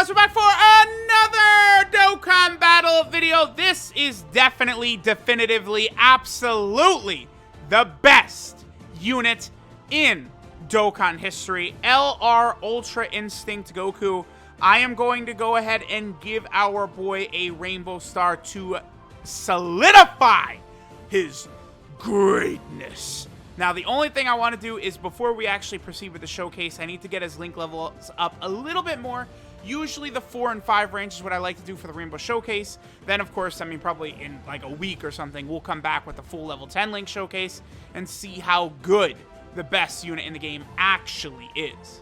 guys, we're back for another Dokkan battle video. This is definitively, absolutely the best unit in Dokkan history. LR Ultra Instinct Goku. I am going to go ahead and give our boy a Rainbow Star to solidify his greatness. Now, the only thing I want to do is, before we actually proceed with the showcase, I need to get his link levels up a little bit more. Usually the 4 and 5 range is what I like to do for the Rainbow Showcase. Then, of course, I mean, probably in like a week or something, we'll come back with the full level 10 link showcase and see how good the best unit in the game actually is.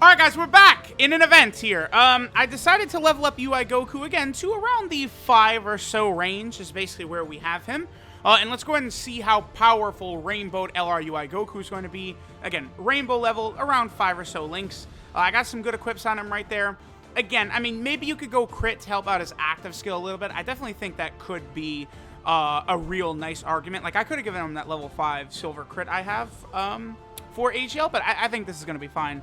Alright guys, we're back in an event here. I decided to level up UI Goku again to around the 5 or so range is basically where we have him. And let's go ahead and see how powerful Rainbowed LR UI Goku is going to be. Again, Rainbow level, around 5 or so links. I got some good equips on him right there. Again, I mean, maybe you could go crit to help out his active skill a little bit. I definitely think that could be a real nice argument. Like, I could have given him that level 5 silver crit I have for AGL, but I think this is going to be fine.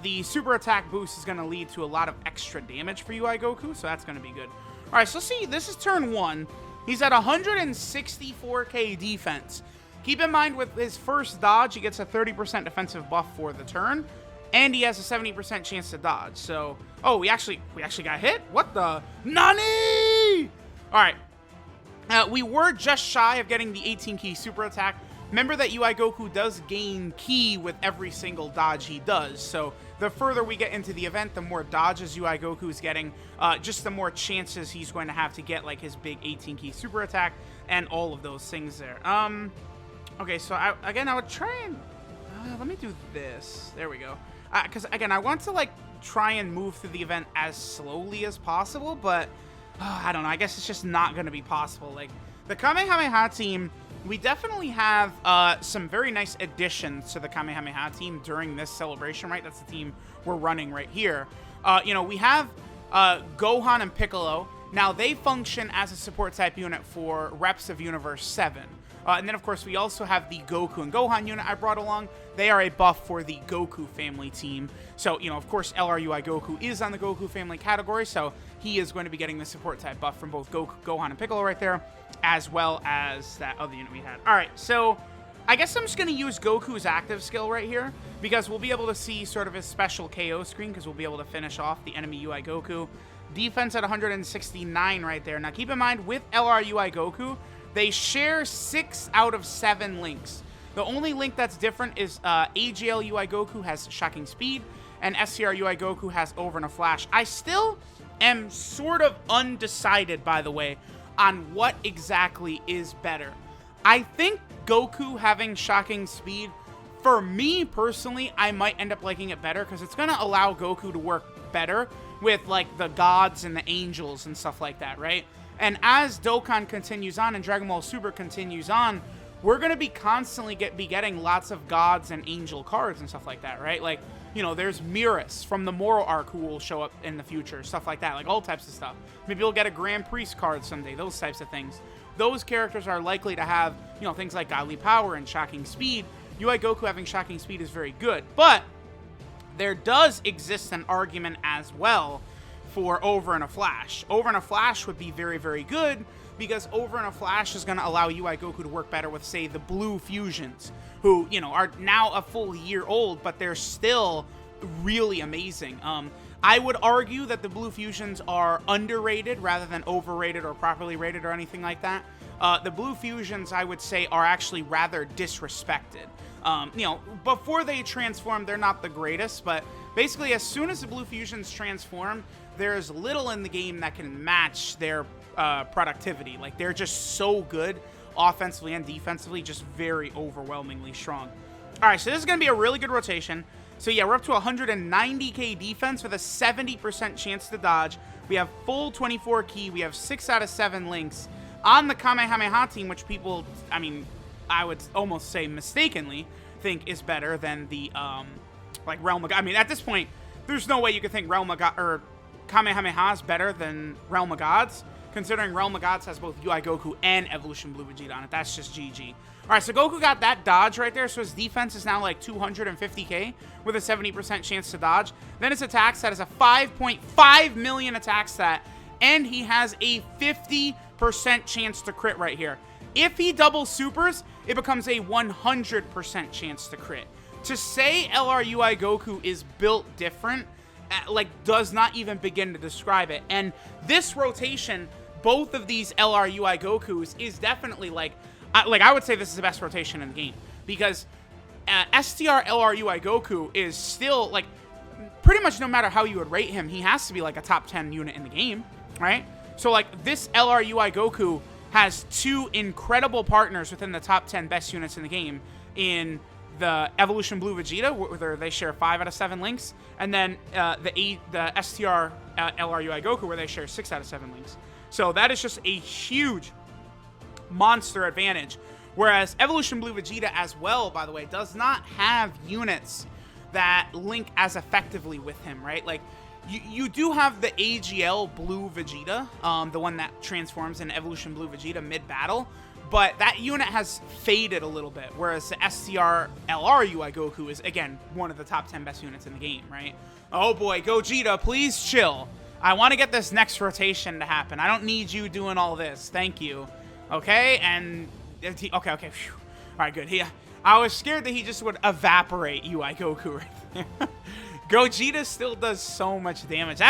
The super attack boost is going to lead to a lot of extra damage for UI Goku, so that's going to be good. All right, so see, this is turn 1. He's at 164k defense. Keep in mind, with his first dodge, he gets a 30% defensive buff for the turn, and he has a 70% chance to dodge. So, oh, we actually got hit? What the? Nani? All right. We were just shy of getting the 18 key super attack. Remember that UI Goku does gain ki with every single dodge he does, so the further we get into the event, the more dodges UI Goku is getting, just the more chances he's going to have to get like his big 18 key super attack and all of those things there. Okay, so I would try and, let me do this. There we go. Because again, I want to like try and move through the event as slowly as possible, but I don't know, I guess it's just not going to be possible. Like, the Kamehameha team, we definitely have some very nice additions to the Kamehameha team during this celebration, right? That's the team we're running right here. You know, we have Gohan and Piccolo. Now, they function as a support type unit for Reps of Universe 7. And then, of course, we also have the Goku and Gohan unit I brought along. They are a buff for the Goku family team. So, you know, of course, LRUI Goku is on the Goku family category, so he is going to be getting the support type buff from both Goku, Gohan, and Piccolo right there, as well as that other unit we had. All right, so I guess I'm just going to use Goku's active skill right here, because we'll be able to see sort of his special KO screen, because we'll be able to finish off the enemy UI Goku. Defense at 169 right there. Now, keep in mind, with LRUI Goku, they share 6 out of 7 links. The only link that's different is AGL UI Goku has Shocking Speed, and SCR UI Goku has Over in a Flash. I still am sort of undecided, by the way, on what exactly is better. I think Goku having Shocking Speed, for me personally, I might end up liking it better, because it's going to allow Goku to work better with, like, the gods and the angels and stuff like that, right? And as Dokkan continues on and Dragon Ball Super continues on, we're going to be constantly getting lots of gods and angel cards and stuff like that, right? Like, you know, there's Miras from the Moro arc who will show up in the future, stuff like that, like all types of stuff. Maybe you'll get a Grand Priest card someday, those types of things. Those characters are likely to have, you know, things like Godly Power and Shocking Speed. UI Goku having Shocking Speed is very good, but there does exist an argument as well for Over in a Flash. Over in a Flash would be very, very good, because Over in a Flash is going to allow UI Goku to work better with, say, the Blue Fusions, who, you know, are now a full year old, but they're still really amazing. I would argue that the Blue Fusions are underrated rather than overrated or properly rated or anything like that. The Blue Fusions, I would say, are actually rather disrespected. You know, before they transform, they're not the greatest, but basically, as soon as the Blue Fusions transform, there's little in the game that can match their productivity. Like, they're just so good offensively and defensively, just very overwhelmingly strong. All right, so this is going to be a really good rotation. So yeah, we're up to 190k defense with a 70% chance to dodge. We have full 24 ki. We have 6 out of 7 links on the Kamehameha team, which people, I mean, I would almost say mistakenly think is better than the like Realm of God. I mean, at this point, there's no way you could think Realm of God or Kamehameha is better than Realm of Gods. considering Realm of Gods has both UI Goku and Evolution Blue Vegeta on it. That's just GG. Alright, so Goku got that dodge right there, so his defense is now like 250k with a 70% chance to dodge. Then his attack stat is a 5.5 million attack stat, and he has a 50% chance to crit right here. If he doubles supers, it becomes a 100% chance to crit. To say LRUI Goku is built different, like, does not even begin to describe it. And this rotation, both of these LRUI Gokus, is definitely, like, I would say this is the best rotation in the game. Because STR LRUI Goku is still, like, pretty much no matter how you would rate him, he has to be, like, a top 10 unit in the game, right? So, like, this LRUI Goku has two incredible partners within the top 10 best units in the game in the Evolution Blue Vegeta, where they share 5 out of 7 links, and then the STR LRUI Goku, where they share 6 out of 7 links. So that is just a huge monster advantage. Whereas Evolution Blue Vegeta as well, by the way, does not have units that link as effectively with him, right? Like, you do have the AGL Blue Vegeta, the one that transforms in Evolution Blue Vegeta mid-battle, but that unit has faded a little bit, whereas the STR LRUI Goku is, again, one of the top 10 best units in the game, right? Oh boy, Gogeta, please chill. I want to get this next rotation to happen. I don't need you doing all this. Thank you. Okay, and... okay, phew. Alright, good. I was scared that he just would evaporate UI Goku right there. Gogeta still does so much damage.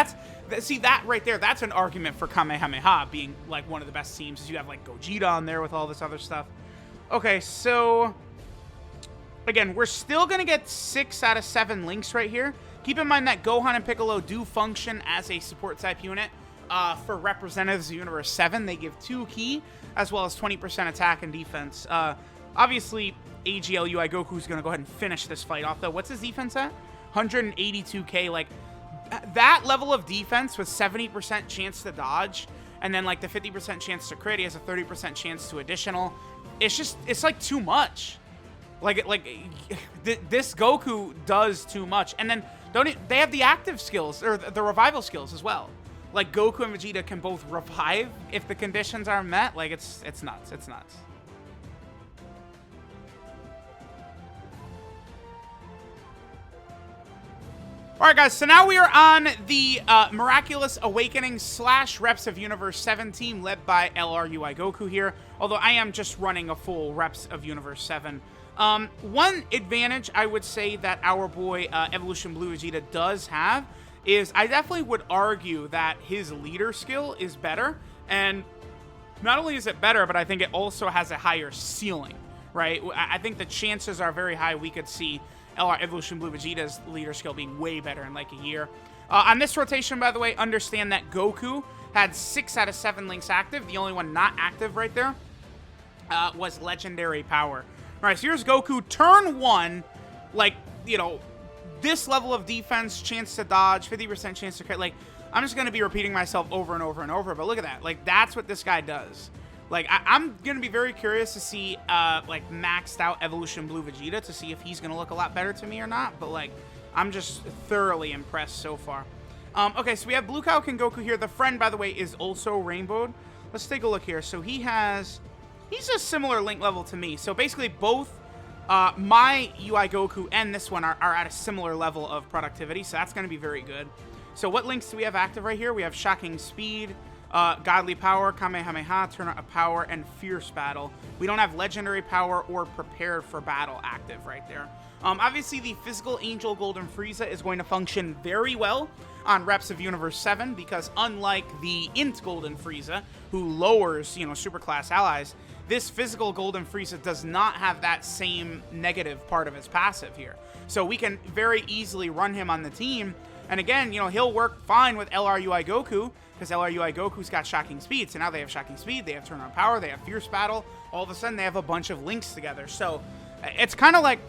See, that right there, that's an argument for Kamehameha being, like, one of the best teams, is you have, like, Gogeta on there with all this other stuff. Okay, so, again, we're still going to get 6 out of 7 links right here. Keep in mind that Gohan and Piccolo do function as a support type unit. For Representatives of Universe 7, they give 2 ki, as well as 20% attack and defense. Obviously, AGL UI Goku is going to go ahead and finish this fight off, though. What's his defense at? 182k. Like, that level of defense with 70% chance to dodge, and then, like, the 50% chance to crit, he has a 30% chance to additional. It's like too much. This Goku does too much. And then they have the active skills, or the revival skills as well. Like, Goku and Vegeta can both revive if the conditions are met. Like, it's nuts. It's nuts. Alright, guys, so now we are on the Miraculous Awakening / Reps of Universe 7 team, led by LRUI Goku here, although I am just running a full Reps of Universe 7. One advantage I would say that our boy Evolution Blue Vegeta does have is I definitely would argue that his leader skill is better, and not only is it better, but I think it also has a higher ceiling, right? I think the chances are very high we could see Evolution Blue Vegeta's leader skill being way better in like a year. On this rotation, by the way, understand that Goku had 6 out of 7 links active. The only one not active right there was Legendary Power. All right, so here's Goku, turn 1, like, you know, this level of defense, chance to dodge, 50% chance to crit. Like, I'm just going to be repeating myself over and over and over, but look at that. Like, that's what this guy does. Like, I'm going to be very curious to see, like, maxed out Evolution Blue Vegeta to see if he's going to look a lot better to me or not. But, like, I'm just thoroughly impressed so far. Okay, so we have Blue Cow King Goku here. The friend, by the way, is also rainbowed. Let's take a look here. So he's a similar link level to me. So basically both my UI Goku and this one are at a similar level of productivity. So that's going to be very good. So what links do we have active right here? We have Shocking Speed, Godly Power, Kamehameha, Turn Up Power, and Fierce Battle. We don't have Legendary Power or Prepared for Battle active right there. Obviously, the Physical Angel Golden Frieza is going to function very well on Reps of Universe 7 because unlike the Int Golden Frieza, who lowers, you know, superclass allies, this Physical Golden Frieza does not have that same negative part of his passive here. So we can very easily run him on the team. And again, you know, he'll work fine with LRUI Goku because LRUI Goku's got Shocking Speed. So now they have Shocking Speed, they have Turn On Power, they have Fierce Battle. All of a sudden, they have a bunch of links together. So it's kind of like,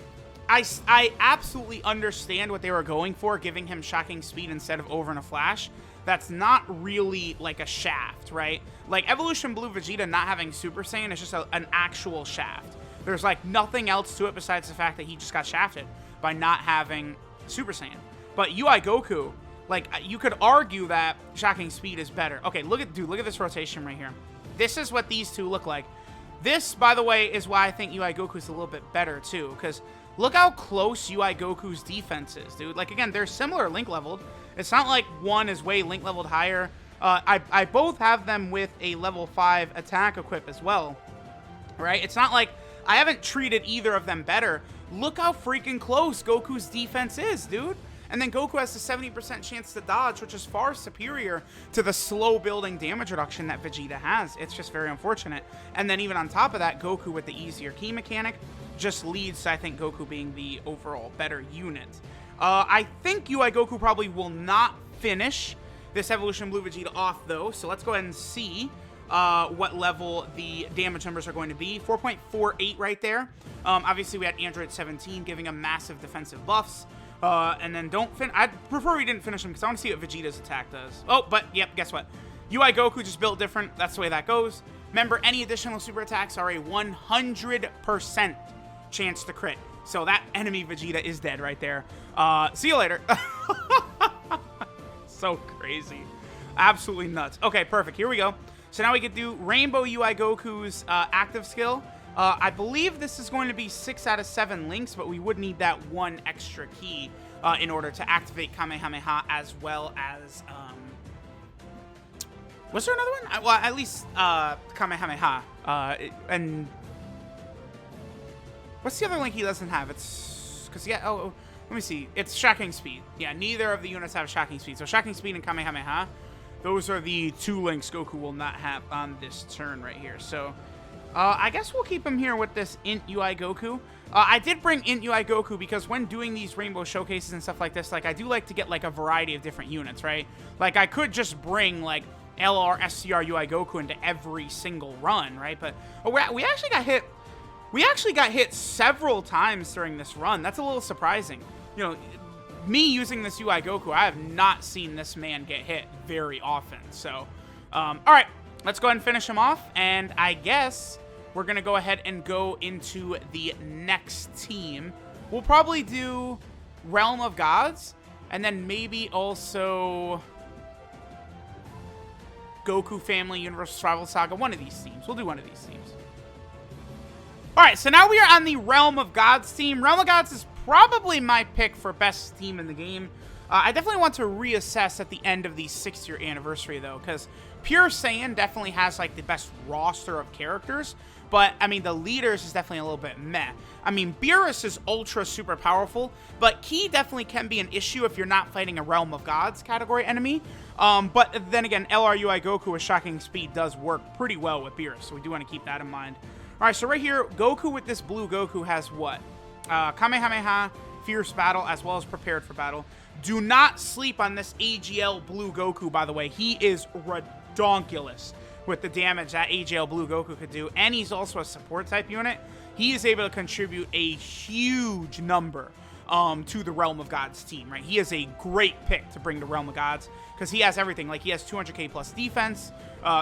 I absolutely understand what they were going for, giving him Shocking Speed instead of Over in a Flash. That's not really like a shaft, right? Like Evolution Blue Vegeta not having Super Saiyan is just an actual shaft. There's like nothing else to it besides the fact that he just got shafted by not having Super Saiyan. But UI Goku, Like, you could argue that shocking speed is better. Okay, look at this rotation right here. This is what these two look like. This, by the way, is why I think UI Goku is a little bit better, too. Because look how close UI Goku's defense is, dude. Like, again, they're similar link leveled. It's not like one is way link leveled higher. I both have them with a level 5 attack equip as well, right? It's not like I haven't treated either of them better. Look how freaking close Goku's defense is, dude. And then Goku has the 70% chance to dodge, which is far superior to the slow building damage reduction that Vegeta has. It's just very unfortunate. And then even on top of that, Goku with the easier key mechanic just leads to, I think, Goku being the overall better unit. I think UI Goku probably will not finish this Evolution Blue Vegeta off, though. So let's go ahead and see what level the damage numbers are going to be. 4.48 right there. Obviously, we had Android 17 giving him massive defensive buffs. And then I'd prefer we didn't finish him because I want to see what Vegeta's attack does. Oh, but yep, guess what? UI Goku just built different. That's the way that goes. Remember, any additional super attacks are a 100% chance to crit. So that enemy Vegeta is dead right there. See you later. So crazy. Absolutely nuts. Okay, perfect. Here we go. So now we can do Rainbow UI Goku's active skill. I believe this is going to be 6 out of 7 links, but we would need that one extra key in order to activate Kamehameha, as well as... was there another one? Well, at least Kamehameha. And... what's the other link he doesn't have? It's... because, yeah, oh, let me see. It's Shocking Speed. Yeah, neither of the units have Shocking Speed. So Shocking Speed and Kamehameha, those are the 2 links Goku will not have on this turn right here. So... I guess we'll keep him here with this Int UI Goku. I did bring Int UI Goku because when doing these rainbow showcases and stuff like this, like, I do like to get, like, a variety of different units, right? Like, I could just bring, like, LR, SCR, UI Goku into every single run, right? But we actually got hit. We actually got hit several times during this run. That's a little surprising. You know, me using this UI Goku, I have not seen this man get hit very often. So, all right, let's go ahead and finish him off. And I guess... we're going to go ahead and go into the next team. We'll probably do Realm of Gods, and then maybe also Goku Family Universal Survival Saga. One of these teams. We'll do one of these teams. Alright, so now we are on the Realm of Gods team. Realm of Gods is probably my pick for best team in the game. I definitely want to reassess at the end of the 6th-year anniversary, though, because Pure Saiyan definitely has, like, the best roster of characters. But, I mean, the leaders is definitely a little bit meh. I mean, Beerus is ultra super powerful, but Ki definitely can be an issue if you're not fighting a Realm of Gods category enemy. But then again, LRUI Goku with Shocking Speed does work pretty well with Beerus, so we do want to keep that in mind. Alright, so right here, Goku with this blue Goku has what? Kamehameha, Fierce Battle, as well as Prepared for Battle. Do not sleep on this AGL blue Goku, by the way. He is redonkulous with the damage that AGL Blue Goku could do, and he's also a support type unit. He is able to contribute a huge number to the Realm of Gods team, right? He is a great pick to bring to Realm of Gods because he has everything. Like, he has 200k plus defense.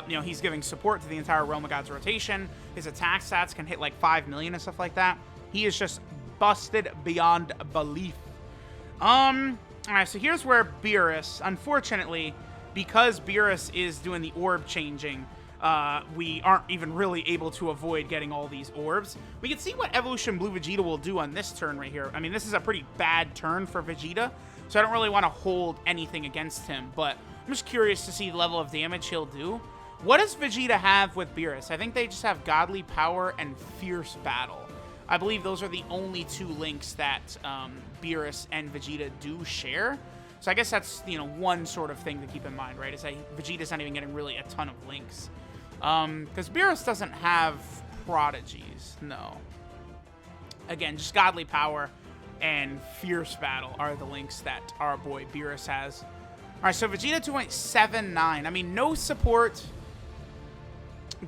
You know, he's giving support to the entire Realm of Gods rotation. His attack stats can hit like 5 million and stuff like that. He is just busted beyond belief. Alright, so here's where Beerus, unfortunately, because Beerus is doing the orb changing, we aren't even really able to avoid getting all these orbs. We can see what Evolution Blue Vegeta will do on this turn right here. I mean, this is a pretty bad turn for Vegeta, so I don't really want to hold anything against him, but I'm just curious to see the level of damage he'll do. What does Vegeta have with Beerus? I think they just have Godly Power and Fierce Battle. I believe those are the only 2 links that Beerus and Vegeta do share. So I guess that's, you know, one sort of thing to keep in mind, right? Is that Vegeta's not even getting really a ton of links. Because Beerus doesn't have Prodigies, no. Again, just Godly Power and Fierce Battle are the links that our boy Beerus has. Alright, so Vegeta 2.79. I mean, no support.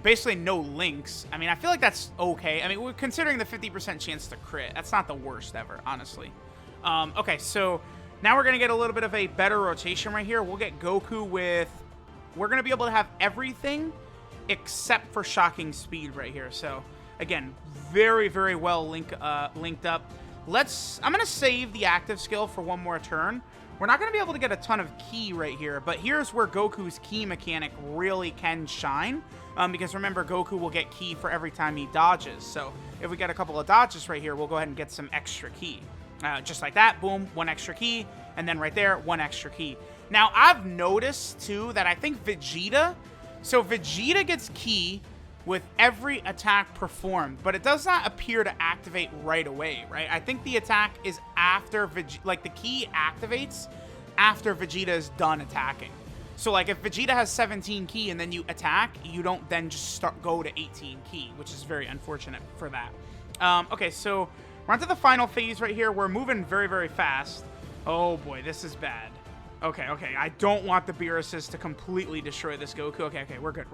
Basically no links. I mean, I feel like that's okay. I mean, we're considering the 50% chance to crit. That's not the worst ever, honestly. Okay, so... now we're going to get a little bit of a better rotation right here. We'll get Goku with... we're going to be able to have everything except for Shocking Speed right here. So, again, very, very well linked up. I'm going to save the active skill for one more turn. We're We're not going to be able to get a ton of ki right here, but here's where Goku's ki mechanic really can shine. Because remember, Goku will get ki for every time he dodges. So if we get a couple of dodges right here, we'll go ahead and get some extra ki. Just like that, boom, 1 extra ki, and then right there, 1 extra ki. Now, I've noticed, too, that I think Vegeta gets ki with every attack performed, but it does not appear to activate right away, right? I think the attack is after the ki activates after Vegeta is done attacking. So, like, if Vegeta has 17 ki and then you attack, you don't then just go to 18 ki, which is very unfortunate for that. Okay, so we're on to the final phase right here. We're moving very, very fast. Oh, boy, this is bad. Okay, I don't want the Beerus to completely destroy this Goku. Okay, we're good.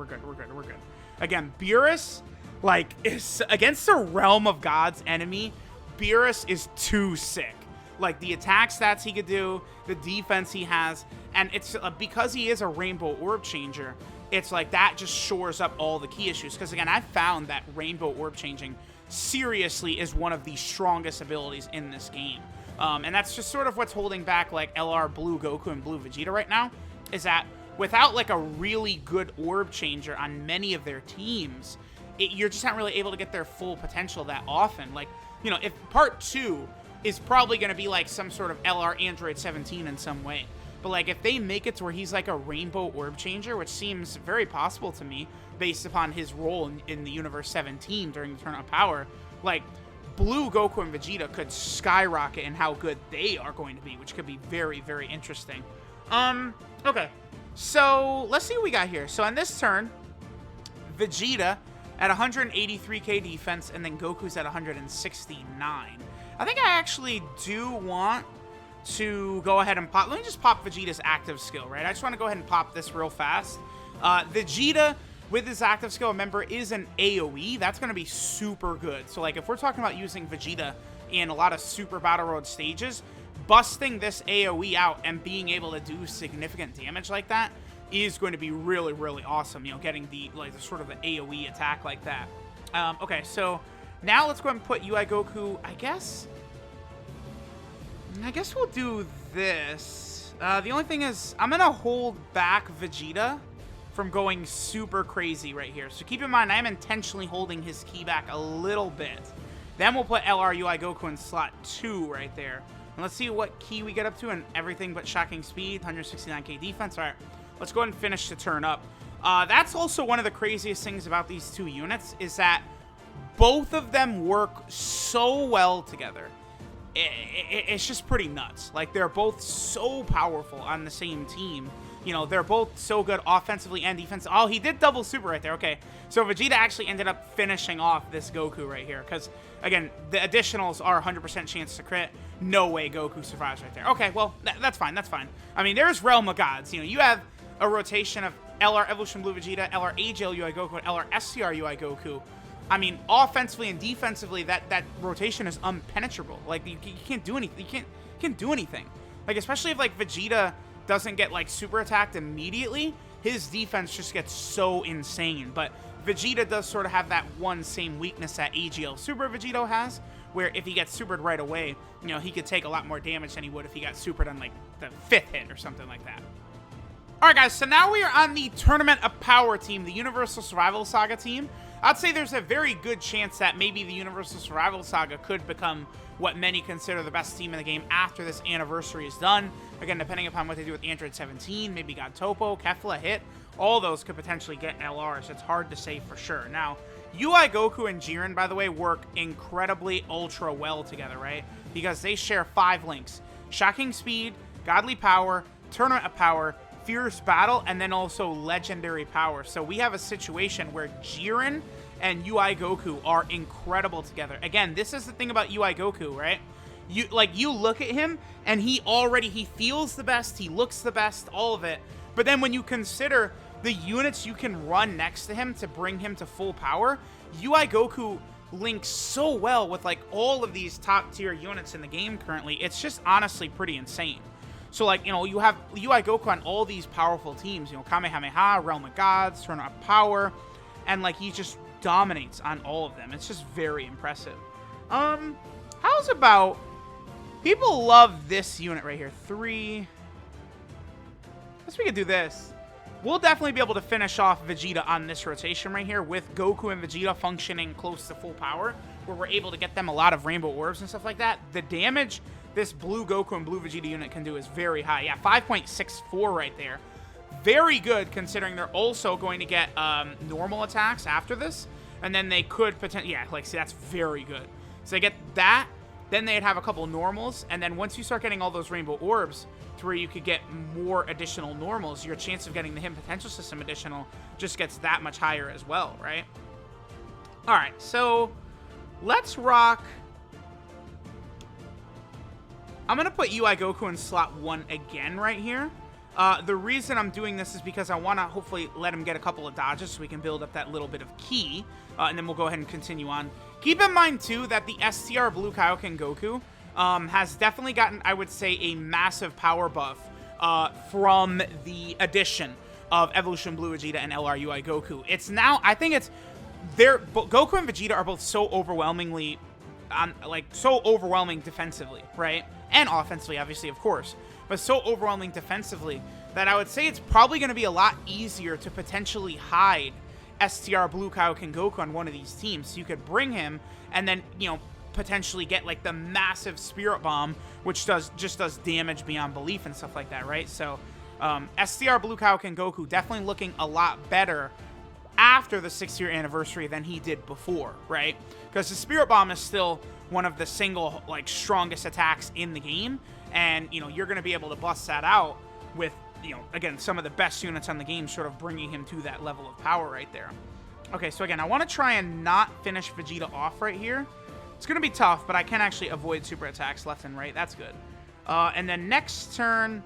Again, Beerus, like, is against the Realm of God's enemy, Beerus is too sick. Like, the attack stats he could do, the defense he has, and it's because he is a Rainbow Orb Changer, it's like that just shores up all the key issues. Because, again, I found that Rainbow Orb Changing seriously is one of the strongest abilities in this game. And that's just sort of what's holding back, like, LR Blue Goku and Blue Vegeta right now, is that without, like, a really good Orb Changer on many of their teams, you're just not really able to get their full potential that often. Like, you know, if Part 2 is probably going to be, like, some sort of LR Android 17 in some way. But, like, if they make it to where he's, like, a Rainbow Orb Changer, which seems very possible to me, based upon his role in the Universe 17 during the Tournament of Power, like, Blue Goku and Vegeta could skyrocket in how good they are going to be, which could be very, very interesting. Okay. So, let's see what we got here. So, on this turn, Vegeta at 183k defense, and then Goku's at 169. I think I actually do want to go ahead and pop... Let me just pop Vegeta's active skill, right? I just want to go ahead and pop this real fast. Vegeta, with his active skill, remember, is an AoE. That's going to be super good. So, like, if we're talking about using Vegeta in a lot of Super Battle Road stages, busting this AoE out and being able to do significant damage like that is going to be really, really awesome. You know, getting the, like, the sort of the AoE attack like that. Okay, so now let's go ahead and put UI Goku, I guess we'll do this. The only thing is, I'm going to hold back Vegeta from going super crazy right here. So keep in mind, I am intentionally holding his ki back a little bit. Then we'll put LR UI Goku in slot 2 right there. And let's see what ki we get up to and everything but shocking speed, 169k defense. All right, let's go ahead and finish the turn up. That's also one of the craziest things about these two units is that both of them work so well together. It's just pretty nuts. Like, they're both so powerful on the same team. You know, they're both so good offensively and defensively. Oh, he did double super right there. Okay, so Vegeta actually ended up finishing off this Goku right here. Because, again, the additionals are 100% chance to crit. No way Goku survives right there. Okay, well, that's fine. That's fine. I mean, there's Realm of Gods. You know, you have a rotation of LR Evolution Blue Vegeta, LR AGL UI Goku, and LR SCR UI Goku. I mean, offensively and defensively, that rotation is impenetrable. Like, you can't do anything. You can't do anything. Like, especially if, like, Vegeta doesn't get, like, super attacked immediately, his defense just gets so insane. But Vegeta does sort of have that one same weakness that AGL Super Vegito has, where if he gets supered right away, you know, he could take a lot more damage than he would if he got supered on, like, the 5th hit or something like that. Alright, guys, so now we are on the Tournament of Power team, the Universal Survival Saga team. I'd say there's a very good chance that maybe the Universal Survival Saga could become what many consider the best team in the game after this anniversary is done. Again, depending upon what they do with Android 17, maybe God Topo, Kefla, Hit, all those could potentially get LRs. It's hard to say for sure. Now, UI Goku and Jiren, by the way, work incredibly ultra well together, right? Because they share 5 links. Shocking Speed, Godly Power, Tournament of Power, Fierce Battle, and then also Legendary Power. So we have a situation where Jiren and UI Goku are incredible together. Again, this is the thing about UI Goku, right? You look at him, and he feels the best, he looks the best, all of it. But then when you consider the units you can run next to him to bring him to full power, UI Goku links so well with, like, all of these top-tier units in the game currently. It's just honestly pretty insane. So, like, you know, you have UI Goku on all these powerful teams. You know, Kamehameha, Realm of Gods, Tournament of Power. And, like, he just dominates on all of them. It's just very impressive. How's about... People love this unit right here. 3, guess we could do this. We'll definitely be able to finish off Vegeta on this rotation right here with Goku and Vegeta functioning close to full power, where we're able to get them a lot of rainbow orbs and stuff like that. The damage this blue Goku and blue Vegeta unit can do is very high. Yeah, 5.64 right there. Very good, considering they're also going to get normal attacks after this, and then they could potentially, yeah, like, see, that's very good. So they get that, then they'd have a couple normals, and then once you start getting all those rainbow orbs to where you could get more additional normals, your chance of getting the hidden potential system additional just gets that much higher as well, right? All right, so let's rock. I'm going to put UI Goku in slot 1 again right here. The reason I'm doing this is because I want to hopefully let him get a couple of dodges so we can build up that little bit of ki, and then we'll go ahead and continue on. Keep in mind, too, that the STR Blue Kaioken Goku has definitely gotten, I would say, a massive power buff from the addition of Evolution Blue Vegeta and LR UI Goku. It's now, I think it's, Goku and Vegeta are both so overwhelmingly, so overwhelming defensively, right? And offensively, obviously, of course. But so overwhelming defensively that I would say it's probably going to be a lot easier to potentially hide STR Blue Kaioken Goku on one of these teams. So you could bring him and then, you know, potentially get like the massive Spirit Bomb, which just does damage beyond belief and stuff like that, right? So STR Blue Kaioken Goku definitely looking a lot better after the 6-year anniversary than he did before, right? Because the Spirit Bomb is still one of the single, like, strongest attacks in the game. And, you know, you're going to be able to bust that out with, you know, again, some of the best units on the game, sort of bringing him to that level of power right there. Okay, so again, I want to try and not finish Vegeta off right here. It's going to be tough, but I can actually avoid super attacks left and right. That's good. And then next turn,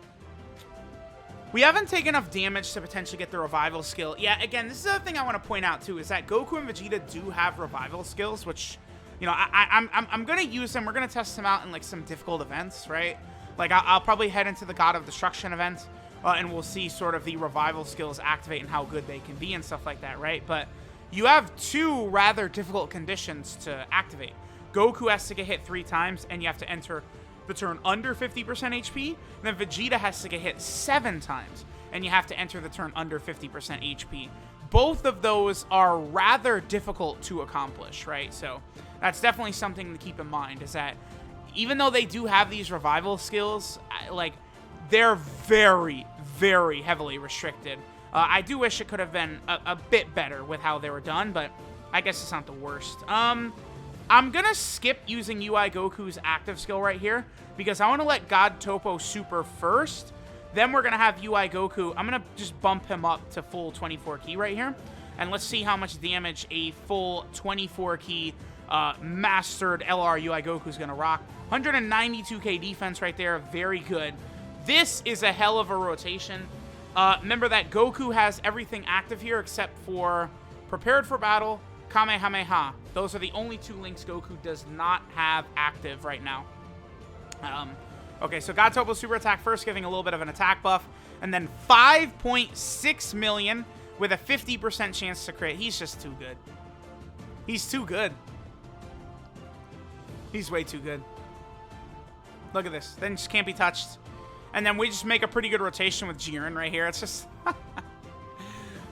we haven't taken enough damage to potentially get the revival skill. Yeah, again, this is the other thing I want to point out, too, is that Goku and Vegeta do have revival skills, which, you know, I'm going to use them. We're going to test them out in, like, some difficult events, right? Like, I'll probably head into the God of Destruction event, and we'll see sort of the revival skills activate and how good they can be and stuff like that, right? But you have two rather difficult conditions to activate. Goku has to get hit 3 times, and you have to enter the turn under 50% HP. And then Vegeta has to get hit 7 times, and you have to enter the turn under 50% HP. Both of those are rather difficult to accomplish, right? So that's definitely something to keep in mind, is that even though they do have these revival skills, like, they're very, very heavily restricted. I do wish it could have been a bit better with how they were done, but I guess it's not the worst. I'm going to skip using UI Goku's active skill right here, because I want to let God Topo super first. Then we're going to have UI Goku. I'm going to just bump him up to full 24 ki right here. And let's see how much damage a full 24 ki mastered LR UI Goku is going to rock. 192k defense right there. Very good. This is a hell of a rotation. Remember that Goku has everything active here except for Prepared for Battle, Kamehameha. Those are the only 2 links Goku does not have active right now. Okay, so God Topo super attack first, giving a little bit of an attack buff. And then 5.6 million with a 50% chance to crit. He's just too good. He's too good. He's way too good. Look at this. Then just can't be touched. And then we just make a pretty good rotation with Jiren right here. It's just...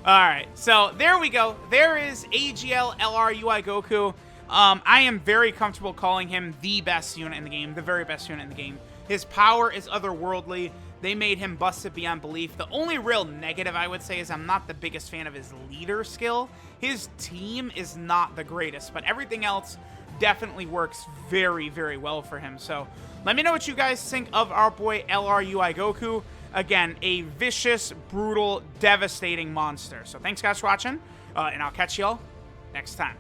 Alright, so there we go. There is AGL LR UI Goku. I am very comfortable calling him the best unit in the game. The very best unit in the game. His power is otherworldly. They made him busted beyond belief. The only real negative I would say is I'm not the biggest fan of his leader skill. His team is not the greatest, but everything else definitely works very, very well for him. So let me know what you guys think of our boy LR UI Goku. Again, a vicious, brutal, devastating monster. So thanks guys for watching, and I'll catch y'all next time.